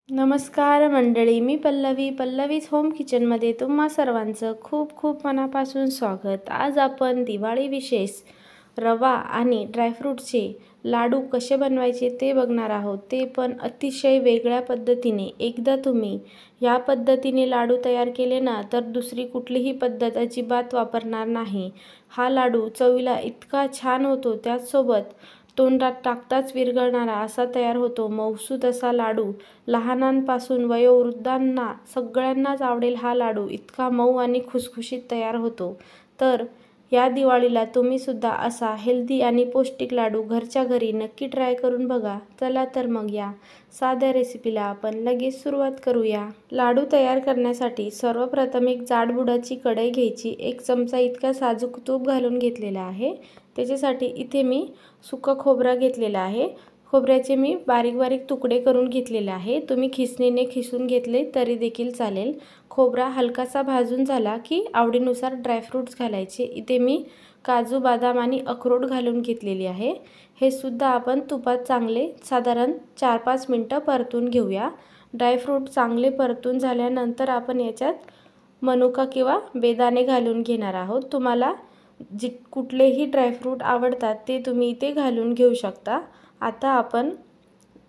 नमस्कार मंडळी, मी पल्लवीज होम किचनमध्ये तुम्हा सर्वांचं खूप खूप मनापासून स्वागत। आज आपण दिवाळी विशेष रवा आणि ड्रायफ्रूटचे लाडू कसे बनवायचे ते बघणार आहोत, ते पण अतिशय वेगळ्या पद्धतीने। एकदा तुम्ही या पद्धतीने लाडू तयार केले ना तर दुसरी कुठलीही पद्धत अजिबात वापरणार नाही। हा लाडू चवीला इतका छान होतो, त्याचसोबत तोंडात टाकताच विरघळणारा असा तयार होतो। मऊसूत असा लाडू, लहानांपासून वयोवृद्धांना सगळ्यांनाच आवडेल हा लाडू। इतका मऊ आणि खुसखुशीत तयार होतो। तर या दिवाळीला तुम्ही सुद्धा असा हेल्दी आणि पौष्टिक लाडू घरच्या घरी नक्की ट्राय करून बघा। चला तर मग या साध्या रेसिपीला आपण लगेच सुरुवात करूया। लाडू तयार करण्यासाठी सर्वप्रथम एक जाड बुडाची कढई घ्यायची। 1 चमचा इतका साजूक तूप घालून घेतलेला आहे। त्याच्यासाठी इथे मी सुकं खोबरं घेतलेलं आहे। खोबऱ्याचे मी बारीक बारीक तुकडे करून घेतलेले आहे। तुम्ही खिसणीने खिसून घेतले तरी देखील चालेल। खोबरा हलकासा भाजून झाला की आवडीनुसार ड्रायफ्रूट्स घालायचे। इथे मी काजू, बदाम आणि अक्रोड घालून घेतलेली आहे। हे सुद्धा आपण तुपात चांगले साधारण 4-5 मिनिटं परतून घेऊया। ड्रायफ्रूट चांगले परतून झाल्यानंतर आपण याच्यात मनुका किंवा बेदाणे घालून घेणार आहोत। तुम्हाला कुठलेही ड्रायफ्रूट आवडतात ते तुम्ही इथे घालून घेऊ शकता। आता आपण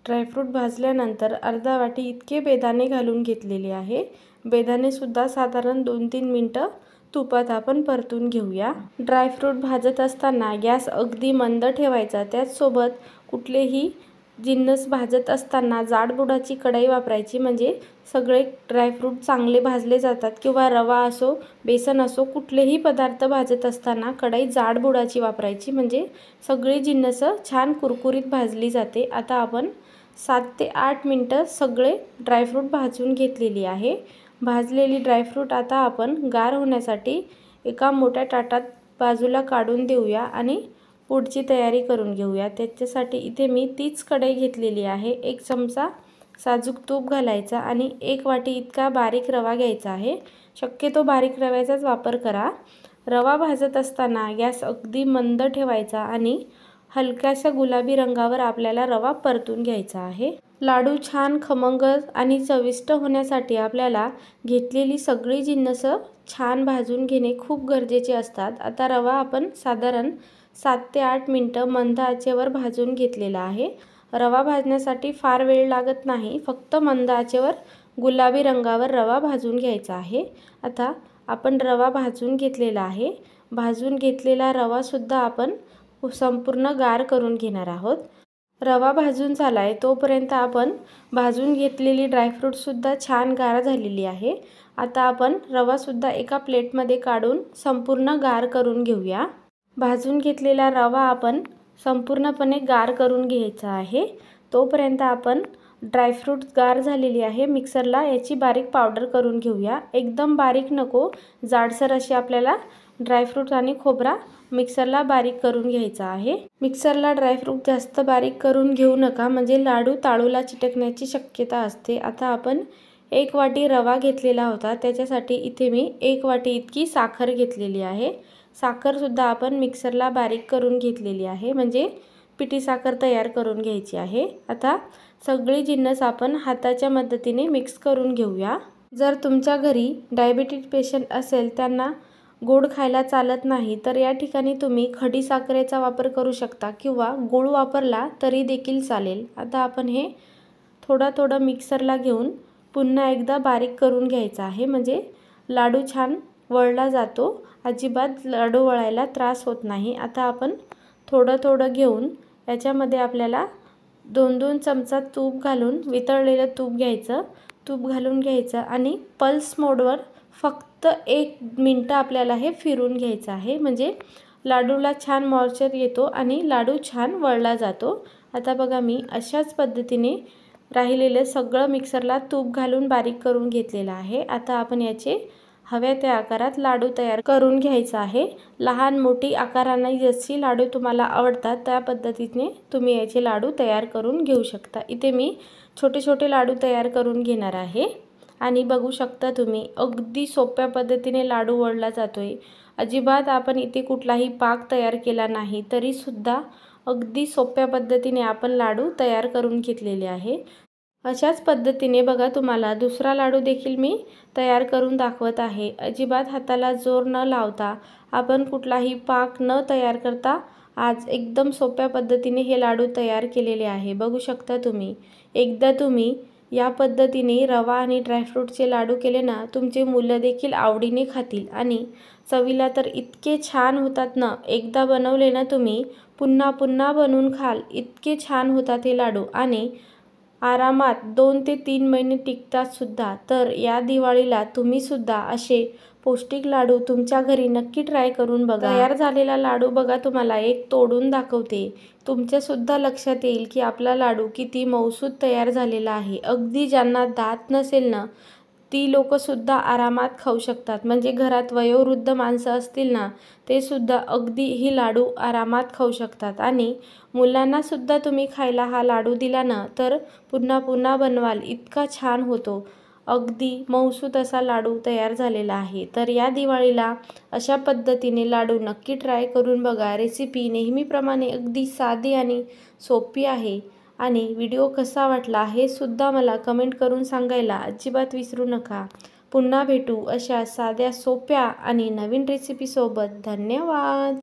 ड्रायफ्रूट भाजल्यानंतर अर्धा वाटी इतके बेदाणे घालून घेतलेले आहे। बेदाणे सुद्धा साधारण 2-3 मिनिटं तुपात आपण परतून घेऊया। ड्रायफ्रूट भाजत असताना गॅस अगदी मंद ठेवायचा। त्याचसोबत कुठलेही जिन्नस भाजत असताना जाड बुडाची कढई वापरायची, म्हणजे सगळे ड्रायफ्रूट चांगले भाजले जातात। किंवा रवा असो, बेसन असो, कुठलेही पदार्थ भाजत असताना कढई जाड बुडाची वापरायची, म्हणजे सगळी जिन्नस छान कुरकुरीत भाजली जाते। आता आपण 7 ते 8 मिनिटं सगळे ड्रायफ्रूट भाजून घेतलेली आहे। भाजलेली ड्रायफ्रूट आता आपण गार होण्यासाठी एका मोठ्या ताटात बाजूला काढून देऊया आणि पुढची तयारी करून घेऊया। त्याच्यासाठी इथे मी तीच कढई घेतलेली आहे। 1 चमचा साजूक तूप घालायचा आणि 1 वाटी इतका बारीक रवा घ्यायचा आहे। शक्यतो बारीक रव्याचाच वापर करा। रवा भाजत असताना गॅस अगदी मंद ठेवायचा आणि हलक्याशा गुलाबी रंगावर आपल्याला रवा परतून घ्यायचा आहे। लाडू छान खमंग आणि चविष्ट होण्यासाठी आपल्याला घेतलेली सगळी जिन्नस छान भाजून घेणे खूप गरजेचे असतात। आता रवा आपण साधारण 7 ते 8 मिनिटं मंद आचेवर भाजून घेतलेला आहे। रवा भाजण्यासाठी फार वेळ लागत नाही, फक्त मंद आचेवर गुलाबी रंगावर रवा भाजून घ्यायचा आहे। आता आपण रवा भाजून घेतलेला आहे। भाजून घेतलेला रवा सुद्धा आपण संपूर्ण गार करून घेणार आहोत। रवा भाजून झालाय तोपर्यंत आपण भाजून घेतलेली ड्रायफ्रूट सुद्धा छान गार झालेली आहे। आता आपण रवा सुद्धा एका प्लेटमध्ये काढून संपूर्ण गार करून घेऊया। भाजून घेतलेला रवा आपण संपूर्णपणे गार करून घ्यायचा आहे। तोपर्यंत आपण ड्रायफ्रूट गार झालेली आहे, मिक्सरला याची बारीक पावडर करून घेऊया। एकदम बारीक नको, जाडसर अशी आपल्याला ड्रायफ्रूट आणि खोबरा मिक्सरला बारीक करून घ्यायचा आहे। मिक्सरला ड्रायफ्रूट जास्त बारीक करून घेऊ नका, म्हणजे लाडू ताळूला चिटकण्याची शक्यता असते। आता आपण 1 वाटी रवा घेतलेला होता, त्याच्यासाठी इथे मी 1 वाटी इतकी साखर घेतलेली आहे। साखर सुद्धा आपण मिक्सरला बारीक करून घेतलेली आहे, म्हणजे पिठी साखर तयार करून घ्यायची आहे। आता सगळी जिन्नस आपण हाताच्या मदतीने मिक्स करून घेऊया। जर तुमच्या घरी डायबिटीज पेशंट असेल, त्यांना गोड खायला चालत नाही, तर या ठिकाणी तुम्ही खडी साखरेचा वापर करू शकता किंवा गूळ वापरला तरी देखील चालेल। आता आपण हे थोडं मिक्सरला घेऊन पुन्हा एकदा बारीक करून घ्यायचं आहे, म्हणजे लाडू छान वळला जातो, अजिबात लाडू वळायला त्रास होत नाही। आता आपण थोडं घेऊन याच्यामध्ये आपल्याला 2-2 चमचा तूप घालून, वितळलेलं तूप घ्यायचं, तूप घालून घ्यायचं आणि पल्स मोडवर फक्त 1 मिनिट आपल्याला हे फिरून घ्यायचं आहे, म्हणजे लाडूला छान मॉइश्चर येतो आणि लाडू छान वळला जातो। आता बघा, मी अशाच पद्धतीने राहिलेलं सगळं मिक्सरला तूप घालून बारीक करून घेतलेलं आहे। आता आपण याचे हव्या त्या आकारात लाडू तयार करून घ्यायचा आहे। लहान मोठी आकाराने जशी लाडू तुम्हाला आवडतात त्या पद्धतीने तुम्ही याचे लाडू तयार करून घेऊ शकता। इथे मी छोटे लाडू तयार करून घेणार आहे आणि बघू शकता तुम्ही अगदी सोप्या पद्धतीने लाडू वळला जातोय। अजिबात आपण इथे कुठलाही पाक तयार केला नाही, तरी सुद्धा अगदी सोप्या पद्धतीने आपण लाडू तयार करून घेतलेले आहे। अशाच पद्धतीने बघा तुम्हाला दुसरा लाडू देखील मी तयार करून दाखवत आहे। अजिबात हाताला जोर न लावता, आपण कुठलाही पाक न तयार करता आज एकदम सोप्या पद्धतीने हे लाडू तयार केलेले आहे। बघू शकता तुम्ही। एकदा तुम्ही या पद्धतीने रवा आणि ड्रायफ्रूटचे लाडू केले ना, तुमचे मुलं देखील आवडीने खातील आणि चवीला तर इतके छान होतात ना, एकदा बनवले ना तुम्ही पुन्हा पुन्हा बनवून खाल, इतके छान होतात हे लाडू आणि आरामात 2 ते 3 महिने टिकतात सुद्धा। तर या दिवाळीला तुम्ही सुद्धा असे पौष्टिक लाडू तुमच्या घरी नक्की ट्राय करून बघा। तयार झालेला लाडू बघा तुम्हाला एक तोडून दाखवते, तुमच्या सुद्धा लक्षात येईल की आपला लाडू किती मऊसूत तयार झालेला आहे। अगदी ज्यांना दात नसेल ना, ती लोकंसुद्धा आरामात खाऊ शकतात। म्हणजे घरात वयोवृद्ध माणसं असतील ना, ते सुद्धा अगदी ही लाडू आरामात खाऊ शकतात आणि मुलांनासुद्धा तुम्ही खायला हा लाडू दिला ना, तर पुन्हा पुन्हा बनवाल, इतका छान होतो। अगदी मऊसूत असा लाडू तयार झालेला आहे। तर या दिवाळीला अशा पद्धतीने लाडू नक्की ट्राय करून बघा। रेसिपी नेहमीप्रमाणे अगदी साधी आणि सोपी आहे आणि व्हिडिओ कसा वाटला हे सुद्धा मला कमेंट करून सांगायला अजिबात विसरू नका। पुन्हा भेटू अशा साध्या सोप्या आणि नवीन रेसिपीसोबत। धन्यवाद।